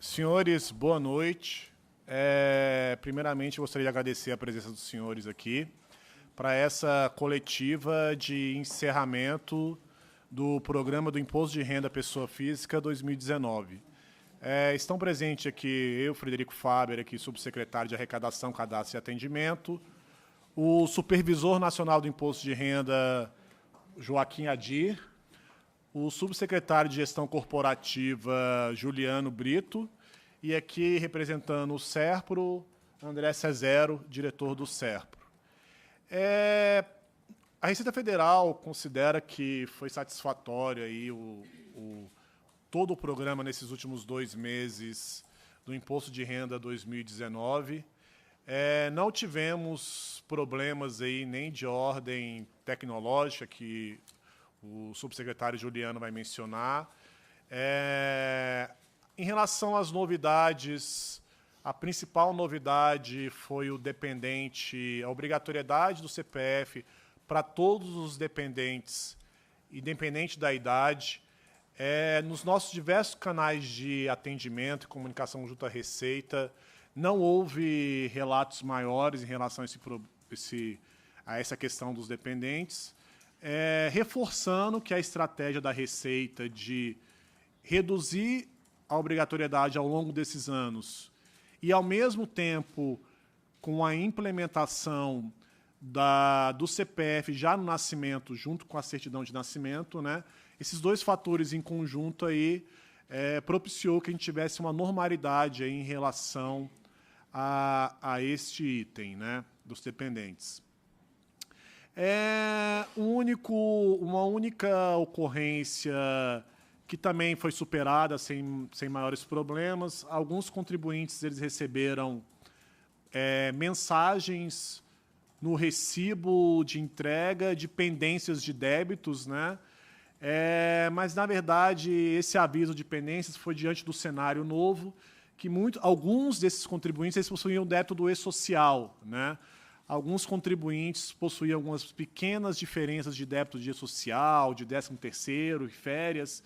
Senhores, boa noite. Primeiramente, gostaria de agradecer a presença dos senhores aqui para essa coletiva de encerramento do Programa do Imposto de Renda à Pessoa Física 2019. Estão presentes aqui eu, Frederico Faber, aqui, subsecretário de Arrecadação, Cadastro e Atendimento, o Supervisor Nacional do Imposto de Renda, Joaquim Adir, o subsecretário de Gestão Corporativa, Juliano Brito, e aqui, representando o SERPRO, André Cezero, diretor do SERPRO. A Receita Federal considera que foi satisfatório aí todo o programa nesses últimos 2 meses do Imposto de Renda 2019. Não tivemos problemas aí nem de ordem tecnológica, que o subsecretário Juliano vai mencionar. Em relação às novidades, a principal novidade foi o dependente, a obrigatoriedade do CPF para todos os dependentes, independente da idade. Nos nossos diversos canais de atendimento e comunicação junto à Receita, não houve relatos maiores em relação a essa questão dos dependentes, reforçando que a estratégia da Receita de reduzir a obrigatoriedade ao longo desses anos e, ao mesmo tempo, com a implementação do CPF já no nascimento, junto com a certidão de nascimento, né, esses dois fatores em conjunto aí, propiciou que a gente tivesse uma normalidade aí em relação a este item, né, dos dependentes. Uma única ocorrência que também foi superada sem maiores problemas. Alguns contribuintes eles receberam mensagens no recibo de entrega de pendências de débitos, né? Mas, na verdade, esse aviso de pendências foi diante do cenário novo, que alguns desses contribuintes eles possuíam débito do E-Social, né? Alguns contribuintes possuíam algumas pequenas diferenças de débito de E-Social, de 13º e férias,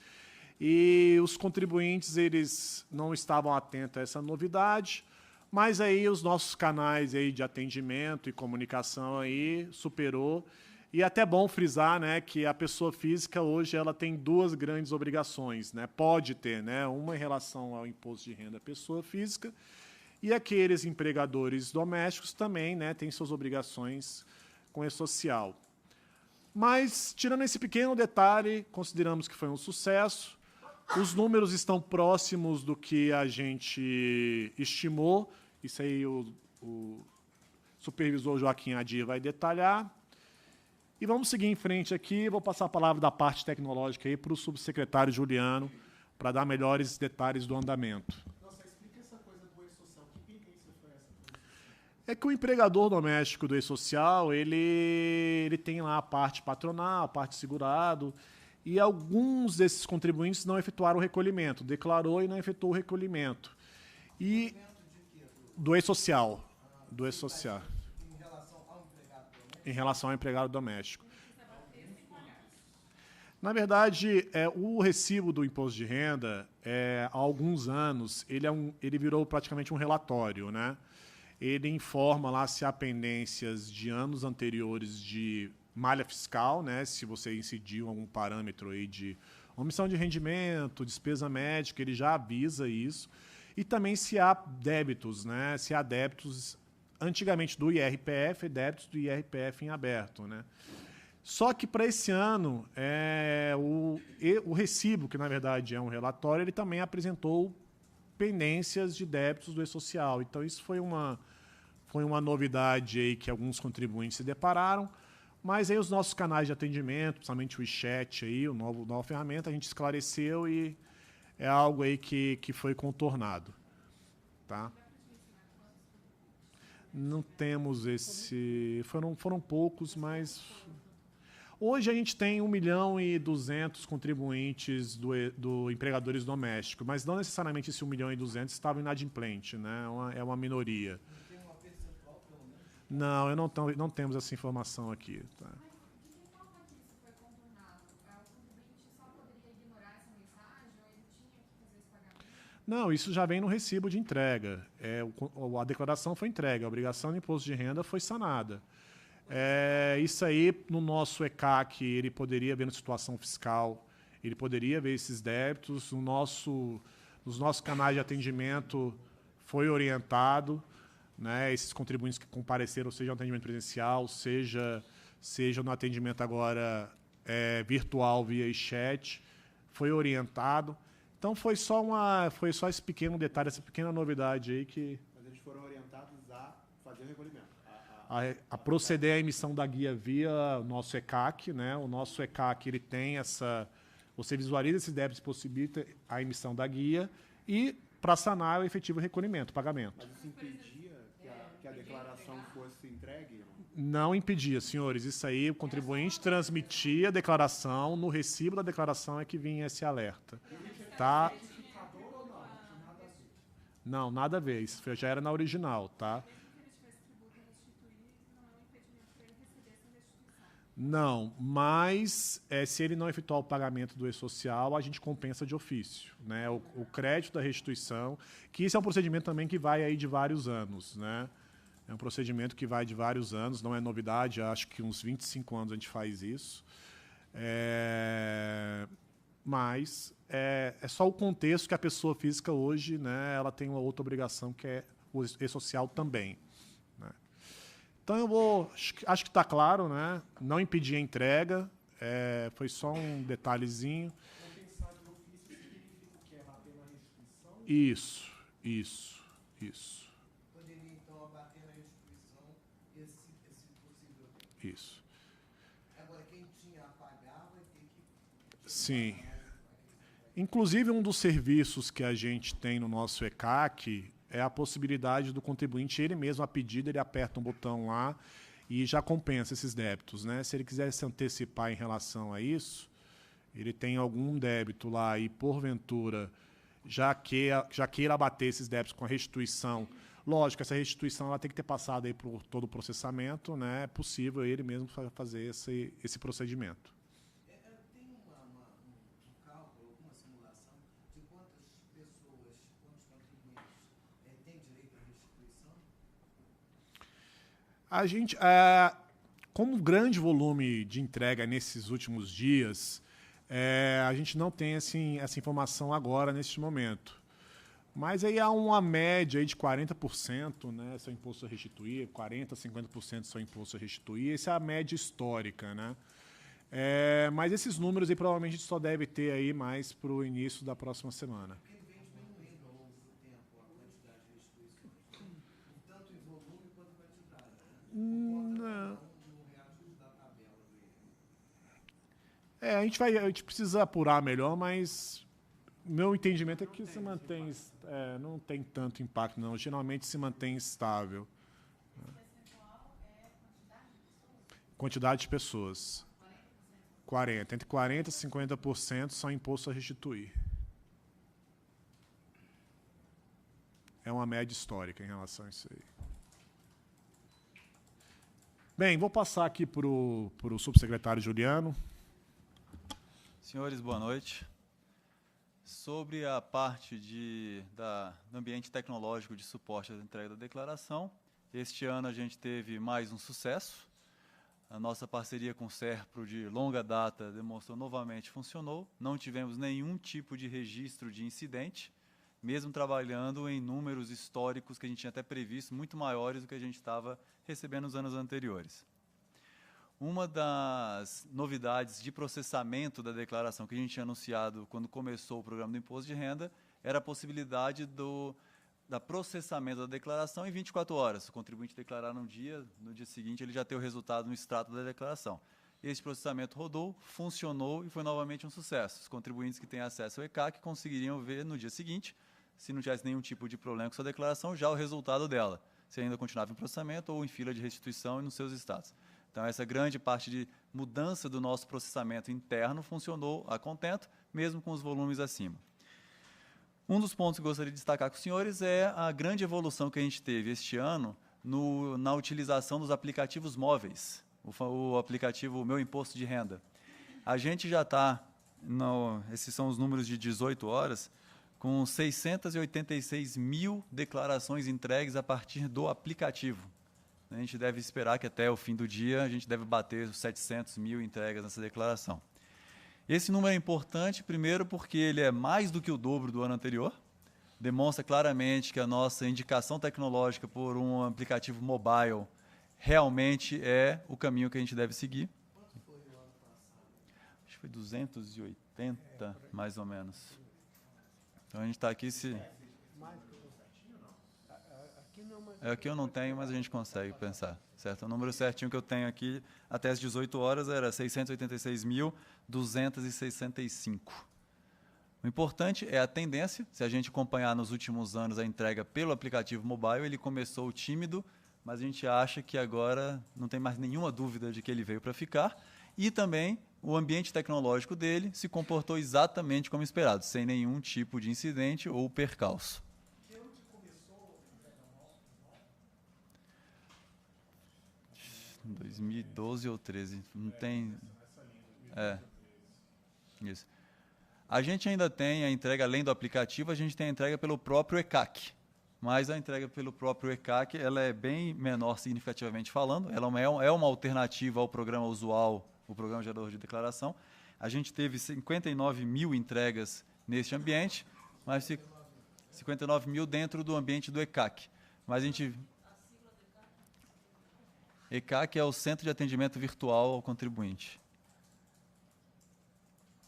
e os contribuintes eles não estavam atentos a essa novidade, mas aí os nossos canais aí de atendimento e comunicação aí superou. E é até bom frisar, né, que a pessoa física hoje ela tem 2 grandes obrigações, né? Pode ter, né, uma em relação ao imposto de renda à pessoa física, e aqueles empregadores domésticos também, né, têm suas obrigações com E-Social. Mas, tirando esse pequeno detalhe, consideramos que foi um sucesso. Os números estão próximos do que a gente estimou. Isso aí o supervisor Joaquim Adir vai detalhar. E vamos seguir em frente aqui. Vou passar a palavra da parte tecnológica aí para o subsecretário Juliano, para dar melhores detalhes do andamento. Nossa, explica essa coisa do E-Social. Que pendência foi essa? É que o empregador doméstico do E-Social, ele tem lá a parte patronal, a parte segurado, e alguns desses contribuintes não efetuaram o recolhimento, declarou e não efetuou o recolhimento. E do E-Social, do E-Social. Em relação ao empregado doméstico. Na verdade, o recibo do imposto de renda, há alguns anos, ele virou praticamente um relatório, né? Ele informa lá se há pendências de anos anteriores de malha fiscal, né? Se você incidiu algum parâmetro aí de omissão de rendimento, despesa médica, ele já avisa isso. E também se há débitos, né? Se há débitos antigamente do IRPF, débitos do IRPF em aberto, né? Só que para esse ano, o recibo, que na verdade é um relatório, ele também apresentou pendências de débitos do E-Social. Então isso foi uma novidade aí que alguns contribuintes se depararam, mas aí os nossos canais de atendimento, principalmente o chat aí, nova ferramenta, a gente esclareceu e é algo aí que foi contornado, tá? Não temos esse... Foram poucos, mas... Hoje a gente tem 1.200.000 contribuintes do empregadores domésticos, mas não necessariamente esse 1.200.000 estavam inadimplente, né? É uma minoria. Não tem uma percentual, pelo menos? Não, não temos essa informação aqui. Tá? Mas de que forma que isso foi contornado? O contribuinte só poderia ignorar essa mensagem ou ele tinha que fazer esse pagamento? Não, isso já vem no recibo de entrega. A declaração foi entregue, a obrigação de imposto de renda foi sanada. Isso aí, no nosso ECAC, ele poderia ver na situação fiscal, ele poderia ver esses débitos. Nos nossos canais de atendimento foi orientado, né, esses contribuintes que compareceram, seja no atendimento presencial, seja no atendimento agora virtual via chat, foi orientado. Então foi só esse pequeno detalhe, essa pequena novidade aí que... Mas eles foram orientados a fazer o recolhimento. A proceder à emissão da guia via o nosso ECAC, né? O nosso ECAC ele tem essa... Você visualiza esses débitos e possibilita a emissão da guia e, para sanar, o efetivo recolhimento, pagamento. Mas isso impedia que a declaração fosse entregue? Não impedia, senhores. Isso aí, o contribuinte transmitia a declaração, no recibo da declaração é que vinha esse alerta. Tá? Não, nada a ver. Isso já era na original, tá? Não, mas se ele não efetuar o pagamento do E-Social, a gente compensa de ofício, né? O crédito da restituição, que isso é um procedimento também que vai aí de vários anos, né? É um procedimento que vai de vários anos, não é novidade, acho que uns 25 anos a gente faz isso. Mas é só o contexto que a pessoa física hoje, né, ela tem uma outra obrigação que é o E-Social também. Né? Então acho que está claro, né? Não impedir a entrega, foi só um detalhezinho. Compensar de ofício significa o quê? Abater na restituição? Isso. Poderia, então, abater na restituição esse possível tempo. Isso. Agora, quem tinha a pagar vai ter que... Sim. Inclusive, um dos serviços que a gente tem no nosso ECAC é a possibilidade do contribuinte, ele mesmo, a pedido, ele aperta um botão lá e já compensa esses débitos, né? Se ele quiser se antecipar em relação a isso, ele tem algum débito lá e, porventura, já queira abater esses débitos com a restituição. Lógico, essa restituição ela tem que ter passado aí por todo o processamento, né? É possível ele mesmo fazer esse procedimento. Tem um cálculo, alguma simulação de quantas pessoas, quantos contribuintes têm direito à restituição? A gente, como grande volume de entrega nesses últimos dias, a gente não tem assim, essa informação agora, neste momento. Mas aí há uma média aí de 40%, né, seu imposto a restituir, 40%, 50% seu imposto a restituir. Essa é a média histórica, né? Mas esses números aí provavelmente a gente só deve ter aí mais para o início da próxima semana. Porque vem diminuindo ao longo do tempo a quantidade de restituições, tanto em volume quanto em quantidade. Não. No reajuste da tabela A gente precisa apurar melhor, mas meu entendimento é que se mantém, não tem tanto impacto, não. Geralmente se mantém estável. Quantidade de pessoas. 40. Entre 40% e 50% são imposto a restituir. É uma média histórica em relação a isso aí. Bem, vou passar aqui para o subsecretário Juliano. Senhores, boa noite. Sobre a parte do ambiente tecnológico de suporte à entrega da declaração, este ano a gente teve mais um sucesso. A nossa parceria com o SERPRO de longa data demonstrou novamente funcionou. Não tivemos nenhum tipo de registro de incidente, mesmo trabalhando em números históricos que a gente tinha até previsto, muito maiores do que a gente estava recebendo nos anos anteriores. Uma das novidades de processamento da declaração que a gente tinha anunciado quando começou o programa do Imposto de Renda era a possibilidade da processamento da declaração em 24 horas. O contribuinte declarar no dia seguinte ele já ter o resultado no extrato da declaração. Esse processamento rodou, funcionou e foi novamente um sucesso. Os contribuintes que têm acesso ao ECAC conseguiriam ver no dia seguinte, se não tivesse nenhum tipo de problema com sua declaração, já o resultado dela, se ainda continuava em processamento ou em fila de restituição e nos seus estados. Então, essa grande parte de mudança do nosso processamento interno funcionou a contento, mesmo com os volumes acima. Um dos pontos que eu gostaria de destacar com os senhores é a grande evolução que a gente teve este ano na utilização dos aplicativos móveis, o aplicativo Meu Imposto de Renda. A gente já está, esses são os números de 18 horas, com 686 mil declarações entregues a partir do aplicativo. A gente deve esperar que até o fim do dia a gente deve bater os 700 mil entregas nessa declaração. Esse número é importante, primeiro, porque ele é mais do que o dobro do ano anterior, demonstra claramente que a nossa indicação tecnológica por um aplicativo mobile realmente é o caminho que a gente deve seguir. Quanto foi o ano passado? Acho que foi 280, mais ou menos. Então a gente está aqui se... Aqui eu não tenho, mas a gente consegue pensar, certo? O número certinho que eu tenho aqui, até as 18 horas, era 686.265. O importante é a tendência. Se a gente acompanhar nos últimos anos a entrega pelo aplicativo mobile, ele começou tímido, mas a gente acha que agora não tem mais nenhuma dúvida de que ele veio para ficar. E também o ambiente tecnológico dele se comportou exatamente como esperado, sem nenhum tipo de incidente ou percalço. 2012 ou 13, não tem... Isso. A gente ainda tem a entrega, além do aplicativo, a gente tem a entrega pelo próprio ECAC. Mas a entrega pelo próprio ECAC, ela é bem menor significativamente falando, ela é uma alternativa ao programa usual, o programa gerador de declaração. A gente teve 59 mil entregas neste ambiente, mas 59 mil dentro do ambiente do ECAC. Mas a gente... ECAC é o Centro de Atendimento Virtual ao Contribuinte,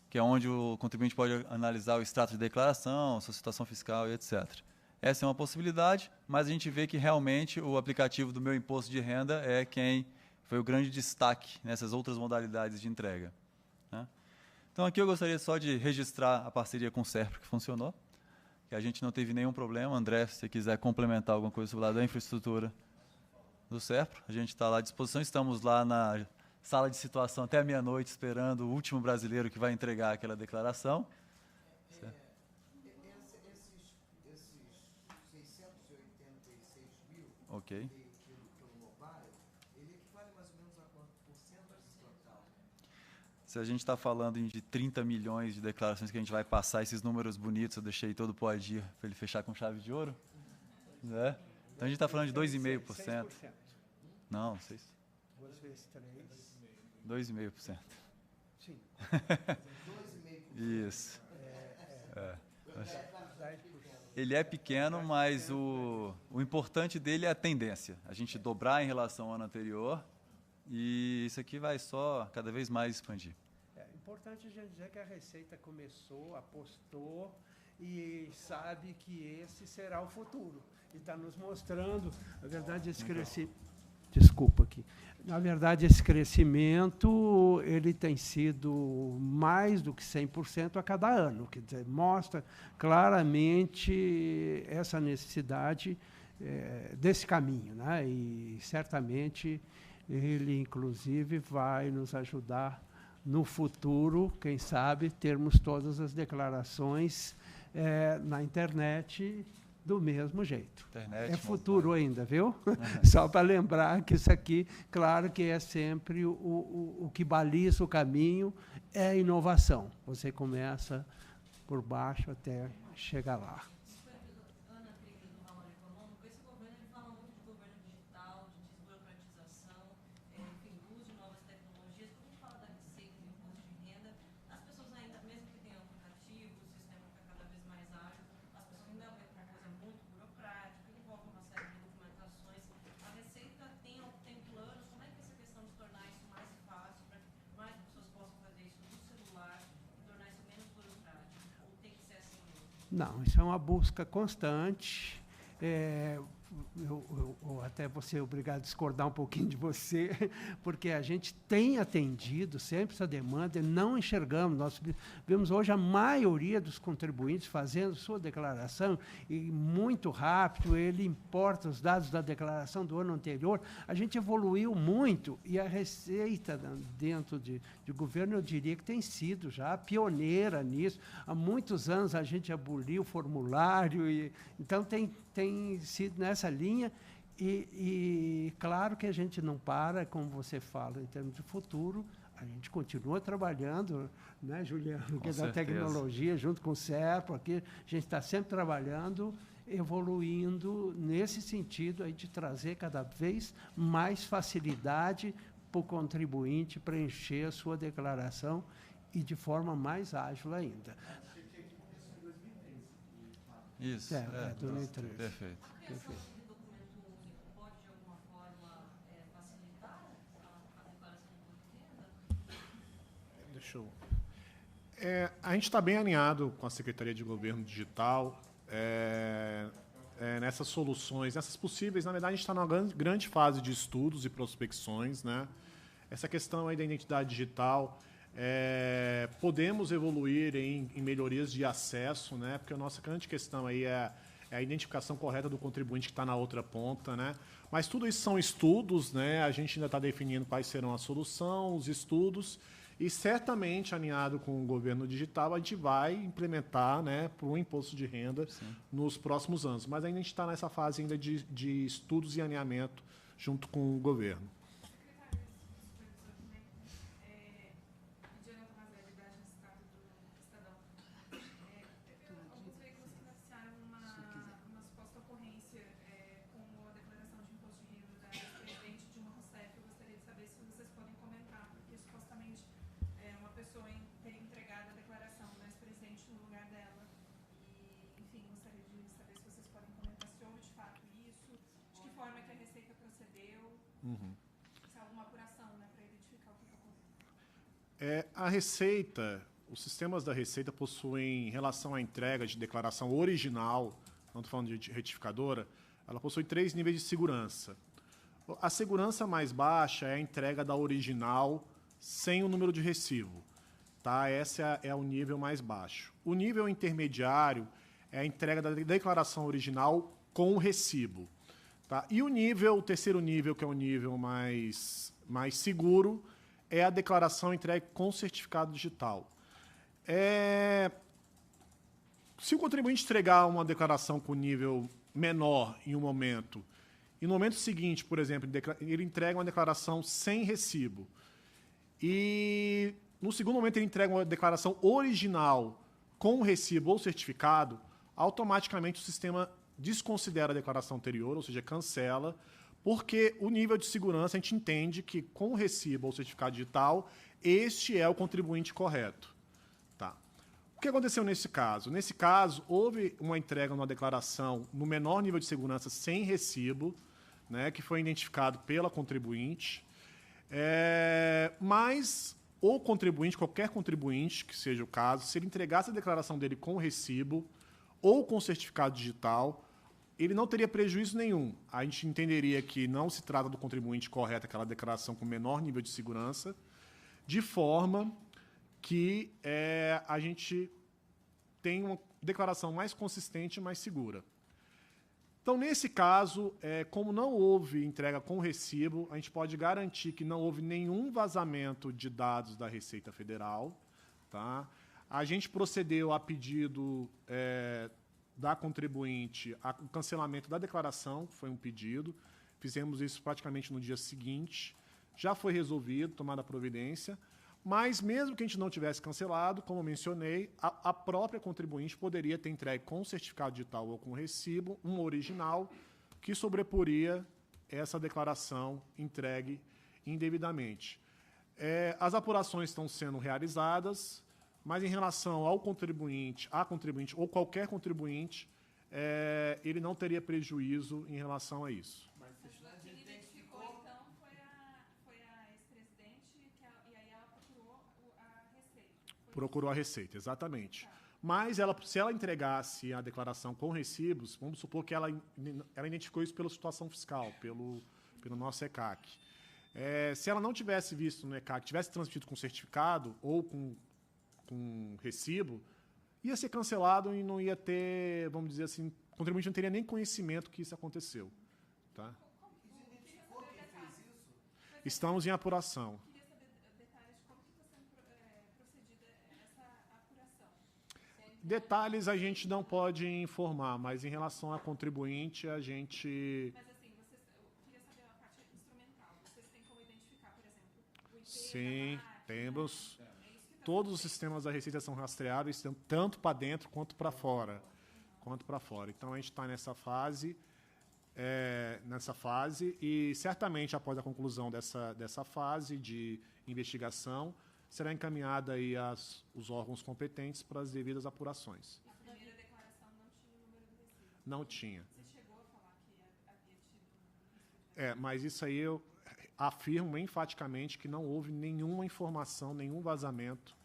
que é onde o contribuinte pode analisar o extrato de declaração, sua situação fiscal e etc. Essa é uma possibilidade, mas a gente vê que realmente o aplicativo do Meu Imposto de Renda é quem foi o grande destaque nessas outras modalidades de entrega, né? Então aqui eu gostaria só de registrar a parceria com o SERPRO, que funcionou, que a gente não teve nenhum problema. André, se você quiser complementar alguma coisa sobre o lado da infraestrutura do SERPRO, a gente está lá à disposição. Estamos lá na sala de situação até meia-noite, esperando o último brasileiro que vai entregar aquela declaração. Esses 686 mil Ok. pelo mobile, ele equivale mais ou menos a quanto por cento desse total? Se a gente está falando de 30 milhões de declarações que a gente vai passar, esses números bonitos, eu deixei todo o Adir para ele fechar com chave de ouro, né? Então a gente está falando de 2,5%. Não, 6. 2 vezes 3. 2,5%. Sim. 2,5%. Isso. Ele é pequeno, mas o importante dele é a tendência. A gente dobrar em relação ao ano anterior, e isso aqui vai só cada vez mais expandir. É importante a gente dizer que a Receita começou, apostou e sabe que esse será o futuro. E está nos mostrando, na verdade, esse crescimento. Desculpa aqui. Na verdade, esse crescimento ele tem sido mais do que 100% a cada ano. Quer dizer, mostra claramente essa necessidade desse caminho, né? E certamente ele, inclusive, vai nos ajudar no futuro, quem sabe, termos todas as declarações na internet do mesmo jeito. Internet, é futuro mobile. ainda, viu? Só para lembrar que isso aqui, claro que é sempre o que baliza o caminho, é a inovação. Você começa por baixo até chegar lá. Ana Triglia, do Valor Econômico, esse governo ele fala muito de governo digital, de desburocratização, enfim, do uso de novas tecnologias. Quando a gente fala da receita do imposto de renda, as pessoas ainda, mesmo que tenham aplicativo, o sistema está cada vez mais ágil, as pessoas ainda veem uma coisa muito burocrática, que envolve uma série de documentações. A Receita tem planos, como é que é essa questão de tornar isso mais fácil, para que mais pessoas possam fazer isso no celular e tornar isso menos burocrático? Ou tem que ser assim mesmo? Não, isso é uma busca constante. Eu até vou ser obrigado a discordar um pouquinho de você, porque a gente tem atendido sempre essa demanda e não enxergamos. Nós vemos hoje a maioria dos contribuintes fazendo sua declaração e muito rápido, ele importa os dados da declaração do ano anterior. A gente evoluiu muito e a Receita dentro de governo, eu diria que tem sido já pioneira nisso. Há muitos anos a gente aboliu o formulário, então tem sido nessa linha e claro que a gente não para, como você fala, em termos de futuro, A gente continua trabalhando, né, Juliano, que é da certeza. tecnologia, junto com o CERPO, aqui, a gente está sempre trabalhando, evoluindo nesse sentido aí de trazer cada vez mais facilidade para o contribuinte preencher a sua declaração e de forma mais ágil ainda. Isso. É 2013. Perfeito. A criação de documento único pode, de alguma forma, facilitar a declaração de imposto de renda? Deixa eu... a gente está bem alinhado com a Secretaria de Governo Digital nessas soluções, nessas possíveis. Na verdade, a gente está numa grande fase de estudos e prospecções, né? Essa questão aí da identidade digital, podemos evoluir em melhorias de acesso, né? Porque a nossa grande questão aí é a identificação correta do contribuinte que está na outra ponta, né? Mas tudo isso são estudos, né? A gente ainda está definindo quais serão a solução, os estudos, e certamente, alinhado com o governo digital, a gente vai implementar, né, para o imposto de renda nos próximos anos. Mas ainda a gente está nessa fase ainda de estudos e alinhamento junto com o governo. Se há alguma apuração, né, para identificar o que aconteceu. A Receita, os sistemas da Receita possuem, em relação à entrega de declaração original, não estou falando de retificadora, ela possui 3 níveis de segurança. A segurança mais baixa é a entrega da original sem o número de recibo. Tá? Esse é o nível mais baixo. O nível intermediário é a entrega da declaração original com o recibo. Tá? E o terceiro nível, que é o nível mais seguro, é a declaração entregue com certificado digital. Se o contribuinte entregar uma declaração com nível menor em um momento, e no momento seguinte, por exemplo, ele entrega uma declaração sem recibo, e no segundo momento ele entrega uma declaração original com recibo ou certificado, automaticamente o sistema desconsidera a declaração anterior, ou seja, cancela, porque o nível de segurança a gente entende que com o recibo ou certificado digital, este é o contribuinte correto. Tá. O que aconteceu nesse caso? Nesse caso, houve uma entrega numa declaração no menor nível de segurança sem recibo, né, que foi identificado pela contribuinte, mas o contribuinte, qualquer contribuinte, que seja o caso, se ele entregasse a declaração dele com recibo ou com certificado digital, ele não teria prejuízo nenhum. A gente entenderia que não se trata do contribuinte correto, aquela declaração com menor nível de segurança, de forma que a gente tem uma declaração mais consistente e mais segura. Então, nesse caso, como não houve entrega com recibo, a gente pode garantir que não houve nenhum vazamento de dados da Receita Federal. Tá? A gente procedeu a pedido da contribuinte, o cancelamento da declaração, foi um pedido. Fizemos isso praticamente no dia seguinte. Já foi resolvido, tomada a providência. Mas, mesmo que a gente não tivesse cancelado, como eu mencionei, a própria contribuinte poderia ter entregue com certificado digital ou com recibo um original que sobreporia essa declaração entregue indevidamente. As apurações estão sendo realizadas, mas em relação ao contribuinte, a contribuinte ou qualquer contribuinte, ele não teria prejuízo em relação a isso. Quem identificou, então, foi a ex-presidente, e aí ela procurou a Receita. Procurou a Receita, exatamente. Mas se ela entregasse a declaração com recibos, vamos supor que ela identificou isso pela situação fiscal, pelo nosso ECAC. Se ela não tivesse visto no ECAC, tivesse transmitido com certificado ou com recibo, ia ser cancelado e não ia ter, vamos dizer assim, o contribuinte não teria nem conhecimento que isso aconteceu. Tá? Estamos em apuração. Queria saber detalhes de como que está sendo procedida essa apuração. Detalhes a gente não pode informar, mas em relação a contribuinte, a gente... Mas, assim, eu queria saber a parte instrumental. Vocês têm como identificar, por exemplo, o IP Sim, da marca, Todos os sistemas da Receita são rastreáveis, tanto para dentro quanto para fora. Então, a gente está nessa fase, e certamente, após a conclusão dessa fase de investigação, será encaminhada aí os órgãos competentes para as devidas apurações. A primeira declaração não tinha o número do recibo. Não tinha. Você chegou a falar que havia tido Mas isso aí eu afirmo enfaticamente que não houve nenhuma informação, nenhum vazamento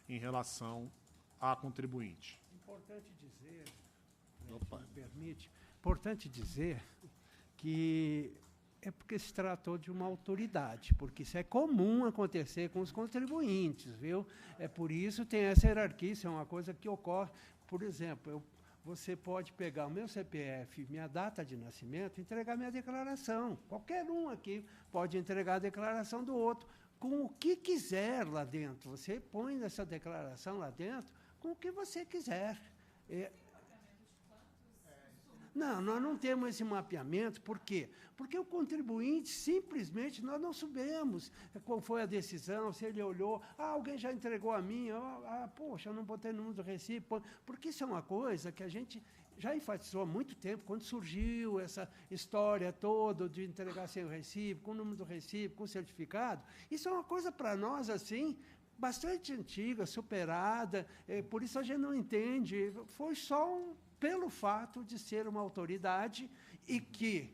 em relação à contribuinte. Importante dizer, Opa. se me permite, importante dizer que é porque se tratou de uma autoridade, porque isso é comum acontecer com os contribuintes, viu? É por isso tem essa hierarquia, isso é uma coisa que ocorre. Por exemplo, você pode pegar o meu CPF, minha data de nascimento, e entregar minha declaração. Qualquer um aqui pode entregar a declaração do outro, com o que quiser lá dentro. Você põe essa declaração lá dentro com o que você quiser. Não, nós não temos esse mapeamento. Por quê? Porque o contribuinte, simplesmente, nós não sabemos qual foi a decisão, se ele olhou, alguém já entregou a mim, poxa, eu não botei número do recibo. Porque isso é uma coisa que a gente já enfatizou há muito tempo, quando surgiu essa história toda de entregar sem o recibo, com o número do recibo, com o certificado. Isso é uma coisa para nós, assim, bastante antiga, superada, por isso a gente não entende. Foi só pelo fato de ser uma autoridade e que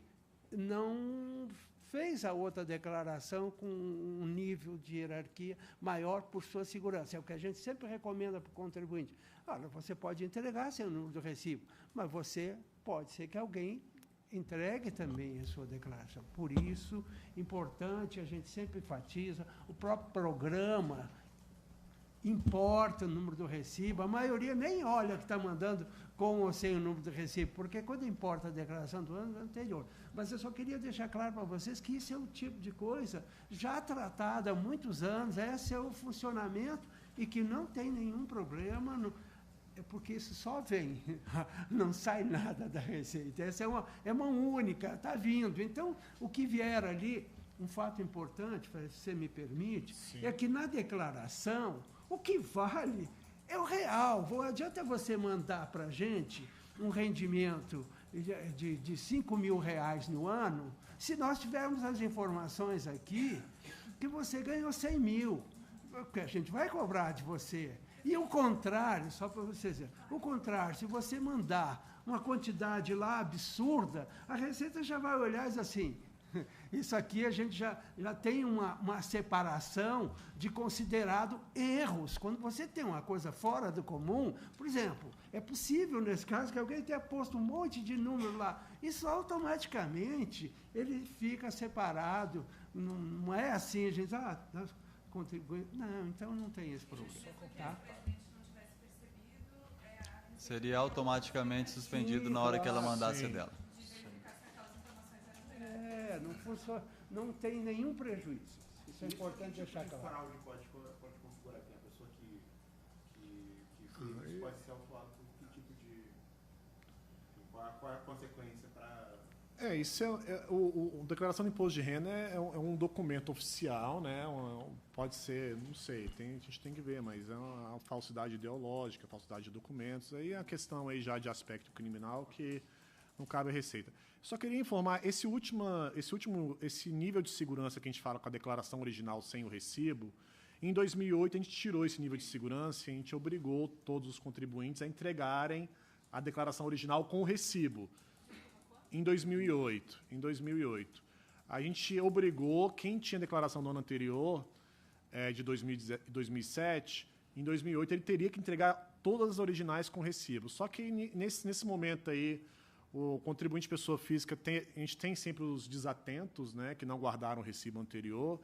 não fez a outra declaração com um nível de hierarquia maior por sua segurança. É o que a gente sempre recomenda para o contribuinte. Olha, você pode entregar sem o número do recibo, mas pode ser que alguém entregue também a sua declaração. Por isso, importante, a gente sempre enfatiza, o próprio programa importa o número do recibo, a maioria nem olha que está mandando com ou sem o número do recibo, porque quando importa a declaração do ano anterior. Mas eu só queria deixar claro para vocês que isso é um tipo de coisa já tratada há muitos anos, esse é o funcionamento e que não tem nenhum problema, é porque isso só vem, não sai nada da Receita. Essa é uma única, está vindo. Então, o que vier ali, um fato importante, se você me permite, Sim. É que na declaração, o que vale é o real. Adianta você mandar para a gente um rendimento de R$5.000 no ano, se nós tivermos as informações aqui que você ganhou 100 mil, porque a gente vai cobrar de você. E o contrário, só para vocês verem, o contrário, se você mandar uma quantidade lá absurda, a Receita já vai olhar e dizer assim, isso aqui a gente já tem uma separação de considerado erros. Quando você tem uma coisa fora do comum, por exemplo, é possível nesse caso que alguém tenha posto um monte de número lá. Isso automaticamente ele fica separado. Não é assim, a gente nós contribuímos. Não, então não tem esse problema. Tá? Seria automaticamente suspendido Sim, na hora que ela claro, mandasse sim. dela. Não tem nenhum prejuízo. Isso é importante deixar Que claro. fraude pode configurar aqui? A pessoa que fez isso pode ser autuada por que tipo de... Qual é a consequência para... Isso o declaração de imposto de renda é um documento oficial, né? Pode ser, não sei, a gente tem que ver, mas é uma falsidade ideológica, falsidade de documentos. Aí é a questão aí já de aspecto criminal que não cabe à Receita. Só queria informar, esse nível de segurança que a gente fala com a declaração original sem o recibo, em 2008 a gente tirou esse nível de segurança e a gente obrigou todos os contribuintes a entregarem a declaração original com o recibo. Em 2008. A gente obrigou quem tinha declaração do ano anterior, de 2007, em 2008 ele teria que entregar todas as originais com recibo. Só que nesse momento aí, o contribuinte pessoa física, a gente tem sempre os desatentos, né, que não guardaram o recibo anterior.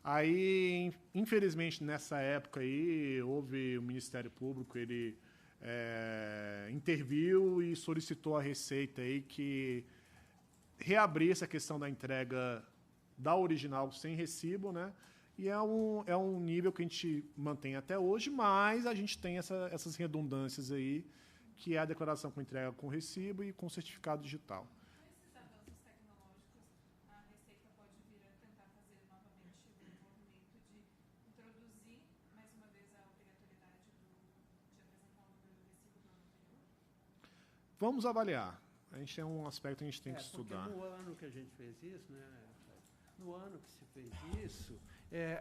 Aí, infelizmente, nessa época aí, houve o Ministério Público, ele interviu e solicitou à Receita aí que reabrisse a questão da entrega da original sem recibo, né? E é um nível que a gente mantém até hoje, mas a gente tem essas redundâncias aí, que é a declaração com entrega com recibo e com certificado digital. Com esses avanços tecnológicos, a Receita pode vir a tentar fazer novamente o movimento de introduzir Vamos avaliar. A gente tem um aspecto que a gente tem que estudar. Porque no ano que a gente fez isso, né, no ano que se fez isso,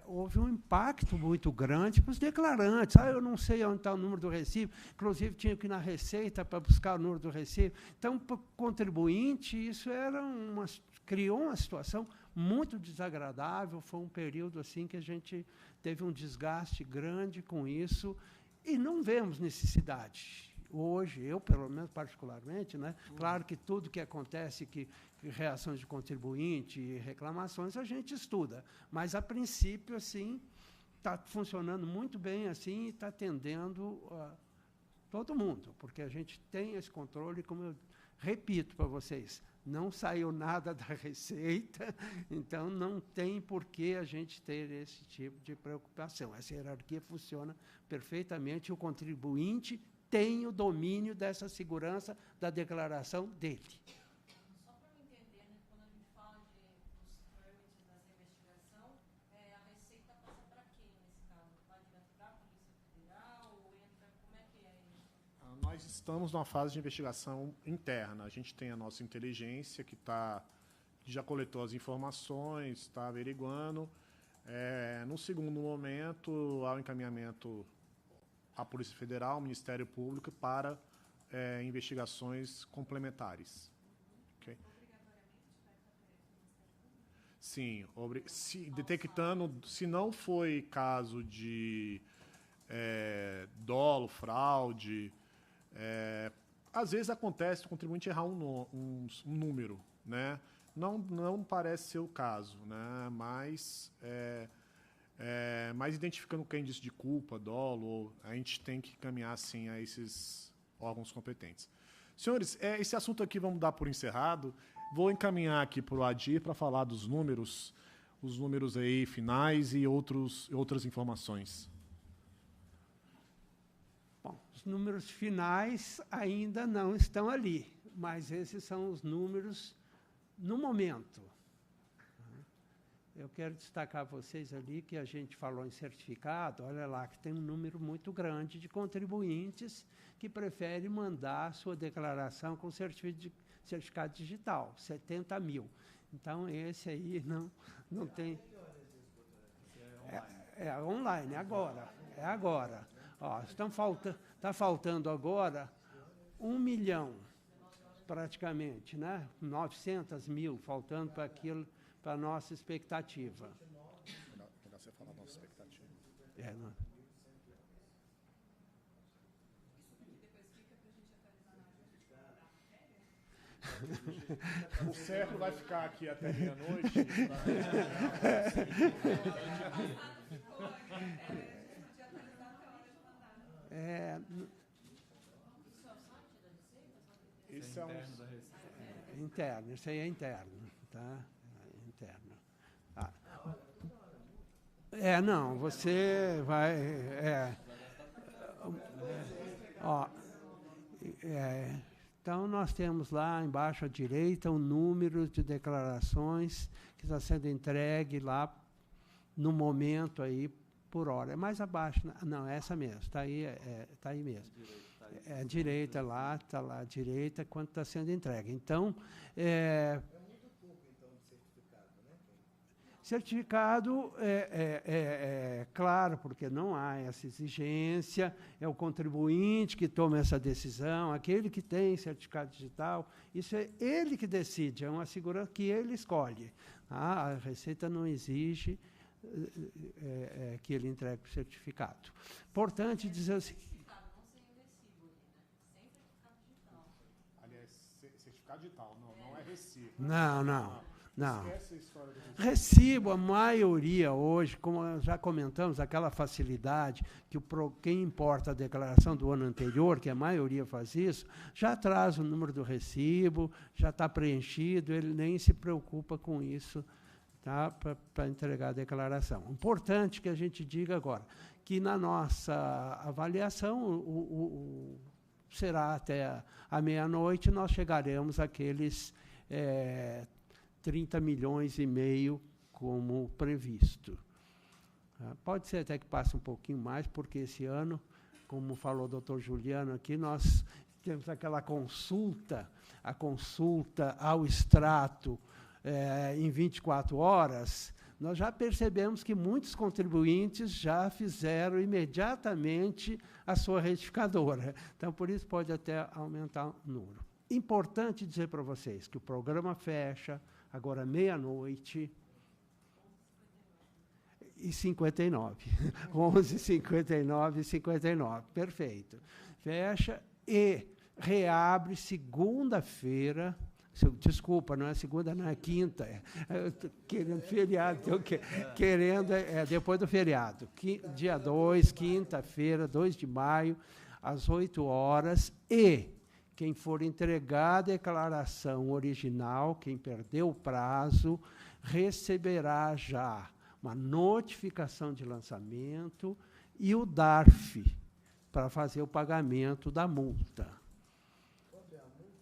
houve um impacto muito grande para os declarantes. Eu não sei onde está o número do recibo, inclusive tinha que ir na Receita para buscar o número do recibo. Então, para o contribuinte, isso criou uma situação muito desagradável, foi um período assim que a gente teve um desgaste grande com isso e não vemos necessidade. Hoje, eu, pelo menos particularmente, né, claro que tudo que acontece, que reações de contribuinte e reclamações, a gente estuda, mas, a princípio, assim, está funcionando muito bem assim e está atendendo todo mundo, porque a gente tem esse controle, como eu repito para vocês, não saiu nada da Receita, então não tem por que a gente ter esse tipo de preocupação. Essa hierarquia funciona perfeitamente, o contribuinte tem o domínio dessa segurança da declaração dele. Só para eu entender, né, quando a gente fala dos trâmites dessa investigação, a Receita passa para quem nesse caso? Vai direto para a Polícia Federal ou entra? Como é que é isso? Nós estamos numa fase de investigação interna. A gente tem a nossa inteligência que já coletou as informações, está averiguando. No segundo momento, há o encaminhamento à Polícia Federal, ao Ministério Público, para investigações complementares. Okay? Sim, detectando, se não foi caso de dolo, fraude, às vezes acontece o contribuinte errar um número, né? Não parece ser o caso, né? Mas identificando quem disse de culpa, dolo, a gente tem que caminhar assim a esses órgãos competentes. Senhores, esse assunto aqui vamos dar por encerrado. Vou encaminhar aqui para o Adir para falar dos números, os números aí finais e outras informações. Bom, os números finais ainda não estão ali, mas esses são os números no momento. Eu quero destacar a vocês ali que a gente falou em certificado, olha lá, que tem um número muito grande de contribuintes que preferem mandar a sua declaração com certificado digital, 70 mil. Então, esse aí não tem... É online, é agora. Ó, está faltando agora 1 milhão, praticamente, né? 900 mil, faltando para aquilo, para a nossa expectativa. Melhor você falar a nossa expectativa. O certo vai ficar aqui até meia-noite. Esse é interno, isso aí é interno, tá? Interno. Não, você vai... então, nós temos lá embaixo à direita o número de declarações que está sendo entregue lá no momento aí por hora. É mais abaixo, não, é essa mesmo, está aí, tá aí mesmo. É a direita lá, está lá à direita, quanto está sendo entregue. Então, É muito pouco, então, de certificado, né? certificado claro, porque não há essa exigência, é o contribuinte que toma essa decisão, aquele que tem certificado digital, isso é ele que decide, é uma segurança que ele escolhe. A Receita não exige que ele entregue o certificado. Importante dizer o seguinte... Certificado digital, não é recibo. Não. Esquece a história do recibo. Recibo, a maioria hoje, como já comentamos, aquela facilidade que quem importa a declaração do ano anterior, que a maioria faz isso, já traz o número do recibo, já está preenchido, ele nem se preocupa com isso, tá, para entregar a declaração. Importante que a gente diga agora, que na nossa avaliação, será até a meia-noite, nós chegaremos àqueles 30 milhões e meio como previsto. Pode ser até que passe um pouquinho mais, porque esse ano, como falou o doutor Juliano aqui, nós temos aquela consulta, a consulta ao extrato em 24 horas, nós já percebemos que muitos contribuintes já fizeram imediatamente a sua retificadora. Então, por isso, pode até aumentar o número. Importante dizer para vocês que o programa fecha agora meia-noite e 59. 11h59 e 59. Perfeito. Fecha e reabre segunda-feira. Desculpa, não é segunda, não é quinta. Querendo feriado, querendo depois do feriado. Dia 2, quinta-feira, 2 de maio, às 8 horas. E quem for entregar a declaração original, quem perdeu o prazo, receberá já uma notificação de lançamento e o DARF para fazer o pagamento da multa.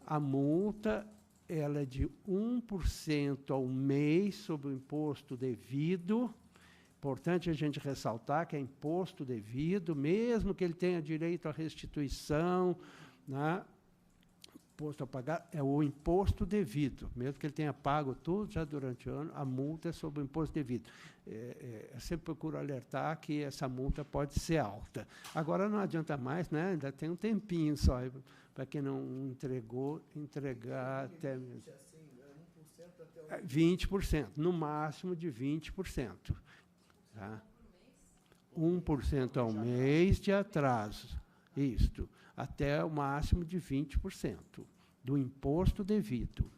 A multa ela é de 1% ao mês sobre o imposto devido. Importante a gente ressaltar que é imposto devido, mesmo que ele tenha direito à restituição, né? Imposto a pagar é o imposto devido, mesmo que ele tenha pago tudo já durante o ano, a multa é sobre o imposto devido. Eu sempre procuro alertar que essa multa pode ser alta. Agora não adianta mais, né? Ainda tem um tempinho só, para quem não entregou, entregar até 20%, no máximo de 20%. Tá? 1% ao mês de atraso. Isto, até o máximo de 20% do imposto devido.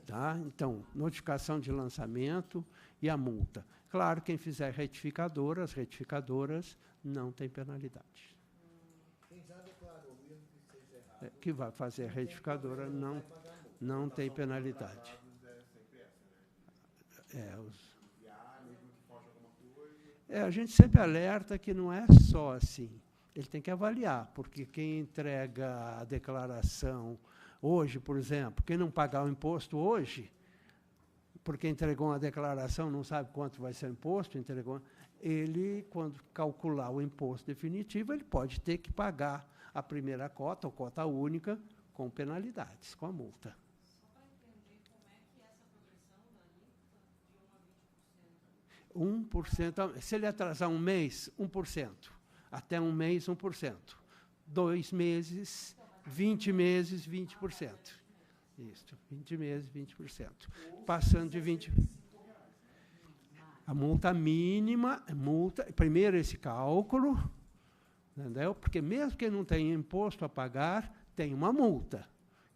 Tá? Então, notificação de lançamento e a multa. Claro, quem fizer retificadora, as retificadoras não tem penalidade. Quem já declarou, mesmo que seja errado, Que vai fazer retificadora não tem penalidade. A gente sempre alerta que não é só assim. Ele tem que avaliar, porque quem entrega a declaração hoje, por exemplo, quem não pagar o imposto hoje, porque entregou uma declaração, não sabe quanto vai ser o imposto, ele, quando calcular o imposto definitivo, ele pode ter que pagar a primeira cota, ou cota única, com penalidades, com a multa. Só para entender como é que é essa progressão da alíquota de 1 a 20%. 1%, se ele atrasar um mês, 1%. Até um mês, 1%. 2 meses, 20 meses, 20%. Isso, 20 meses, 20%. Passando de 20%. A multa mínima, primeiro esse cálculo, entendeu? Porque mesmo que não tenha imposto a pagar, tem uma multa.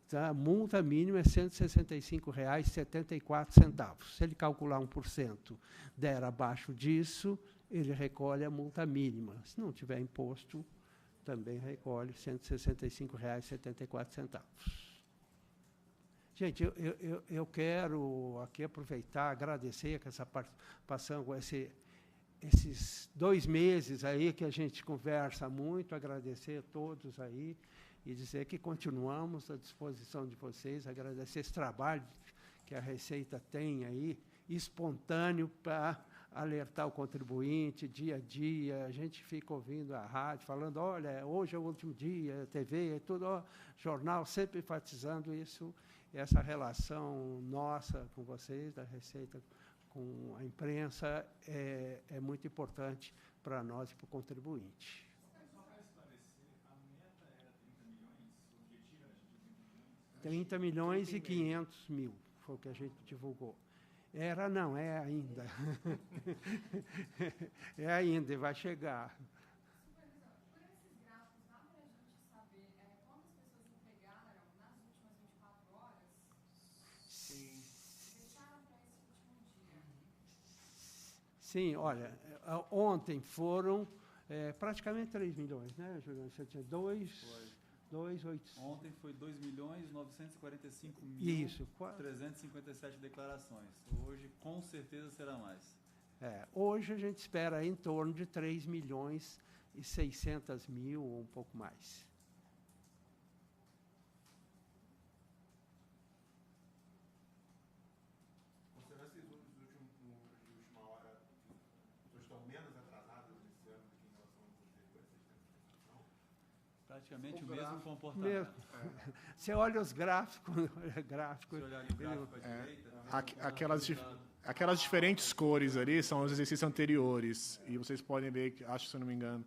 Então, a multa mínima é R$ 165,74. Se ele calcular 1%, der abaixo disso, ele recolhe a multa mínima. Se não tiver imposto, também recolhe R$ 165,74. Gente, eu quero aqui aproveitar, agradecer com essa participação, com esses 2 meses aí que a gente conversa muito, agradecer a todos aí e dizer que continuamos à disposição de vocês, agradecer esse trabalho que a Receita tem aí, espontâneo, para alertar o contribuinte dia a dia. A gente fica ouvindo a rádio, falando, olha, hoje é o último dia, TV, tudo, jornal, sempre enfatizando isso, essa relação nossa com vocês, da Receita com a imprensa, é muito importante para nós e para o contribuinte. 30 milhões e 500 mil, foi o que a gente divulgou. Não, é ainda. É ainda, e vai chegar. Supervisor, por esses gráficos, dá para a gente saber quantas pessoas entregaram nas últimas 24 horas? Sim. Deixaram para esse último dia. Sim, olha, ontem foram praticamente 3 milhões, né, Juliano? Você tinha 2,800. Ontem foi 2.945.357 Isso, 357 declarações. Hoje, com certeza, será mais. Hoje a gente espera em torno de 3 milhões e 600 mil, ou um pouco mais. Considerando esses números de última hora, as pessoas estão menos atrasadas esse ano do que em relação ao ano anterior, vocês têm essa informação? Praticamente o O mesmo gráfico. comportamento. Mesmo. Você olha os gráficos, gráfico, Se olhar ali o gráfico à direita, Aquelas diferentes cores ali são os exercícios anteriores. E vocês podem ver, que, acho que se eu não me engano,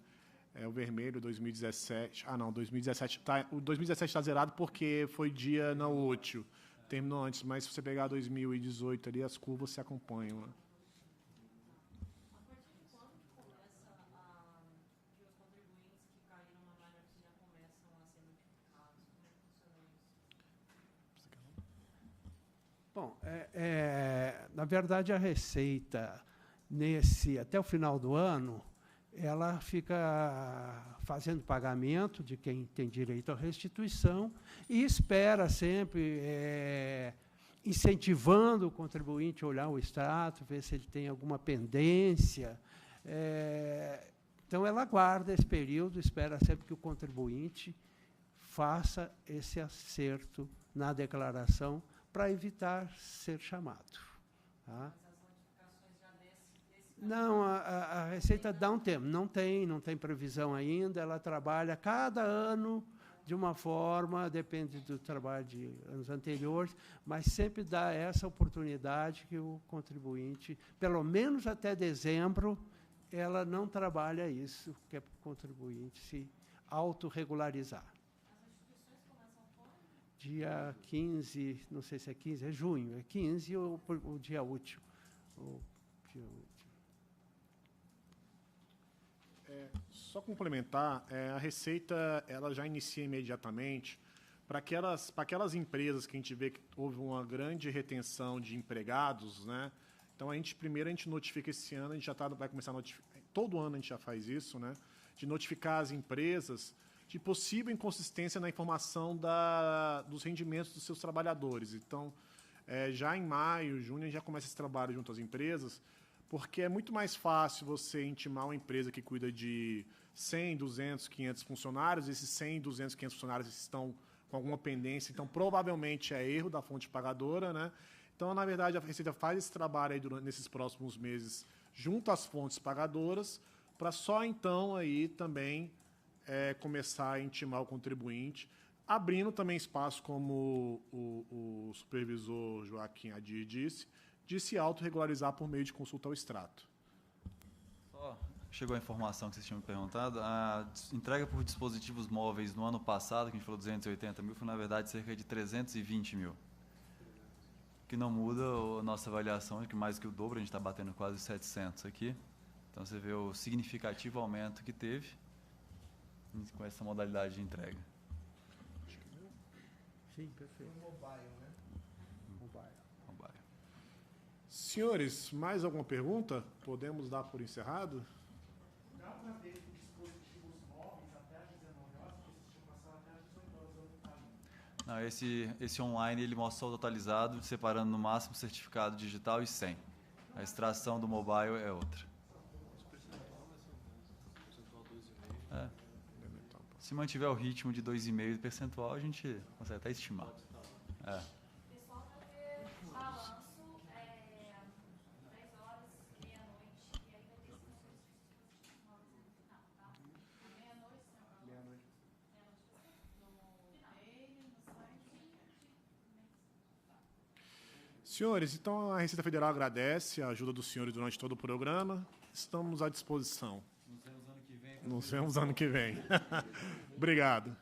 é o vermelho 2017. Ah, não, 2017. O 2017 está zerado porque foi dia não útil. Terminou antes, mas se você pegar 2018 ali, as curvas se acompanham. Né? A partir de quando que começa que os contribuintes que caíram na malha fina começam a ser notificados? Como é que funciona isso? Bom, na verdade, a Receita, até o final do ano, ela fica fazendo pagamento de quem tem direito à restituição e espera sempre, incentivando o contribuinte a olhar o extrato, ver se ele tem alguma pendência. Então, ela aguarda esse período, espera sempre que o contribuinte faça esse acerto na declaração para evitar ser chamado. Tá? Mas as notificações já desse Não, a Receita dá um tempo, não tem previsão ainda, ela trabalha cada ano de uma forma, depende do trabalho de anos anteriores, mas sempre dá essa oportunidade que o contribuinte, pelo menos até dezembro, ela não trabalha isso, que é para o contribuinte se autorregularizar. As instituições começam quando? Dia 15, não sei se é 15, é junho, é 15 o dia útil. O dia útil. Só complementar, a Receita ela já inicia imediatamente para aquelas empresas que a gente vê que houve uma grande retenção de empregados, né? Então, primeiro a gente notifica esse ano, a gente já vai começar a notificar, todo ano a gente já faz isso, né? De notificar as empresas de possível inconsistência na informação dos rendimentos dos seus trabalhadores. Então, já em maio, junho, a gente já começa esse trabalho junto às empresas, porque é muito mais fácil você intimar uma empresa que cuida de 100, 200, 500 funcionários, esses 100, 200, 500 funcionários estão com alguma pendência, então provavelmente é erro da fonte pagadora, né? Então, na verdade, a Receita faz esse trabalho aí nesses próximos meses junto às fontes pagadoras, para só então aí também começar a intimar o contribuinte, abrindo também espaço, como o supervisor Joaquim Adir disse, de se autorregularizar por meio de consulta ao extrato. Só chegou a informação que vocês tinham me perguntado. A entrega por dispositivos móveis no ano passado, que a gente falou 280 mil, foi na verdade cerca de 320 mil. Que não muda a nossa avaliação, que mais que o dobro, a gente está batendo quase 700 aqui. Então você vê o significativo aumento que teve com essa modalidade de entrega. Sim, perfeito. Mobile, né? Mobile. Mobile. Senhores, mais alguma pergunta? Podemos dar por encerrado? Dá para ver dispositivos móveis até às 19 horas, porque vocês tinham passado até às 18 horas do ano passado. Não, esse online ele mostra o totalizado, separando no máximo certificado digital e 100. A extração do mobile é outra. Se mantiver o ritmo de 2,5% de percentual, a gente consegue até estimar. O pessoal vai ter balanço 10 horas, meia-noite, e aí vai ter esses dispositivos móveis no final, tá? Meia-noite, no e-mail, no site. Senhores, então a Receita Federal agradece a ajuda dos senhores durante todo o programa. Estamos à disposição. Nos vemos ano que vem. Nos vemos ano que vem. Obrigado.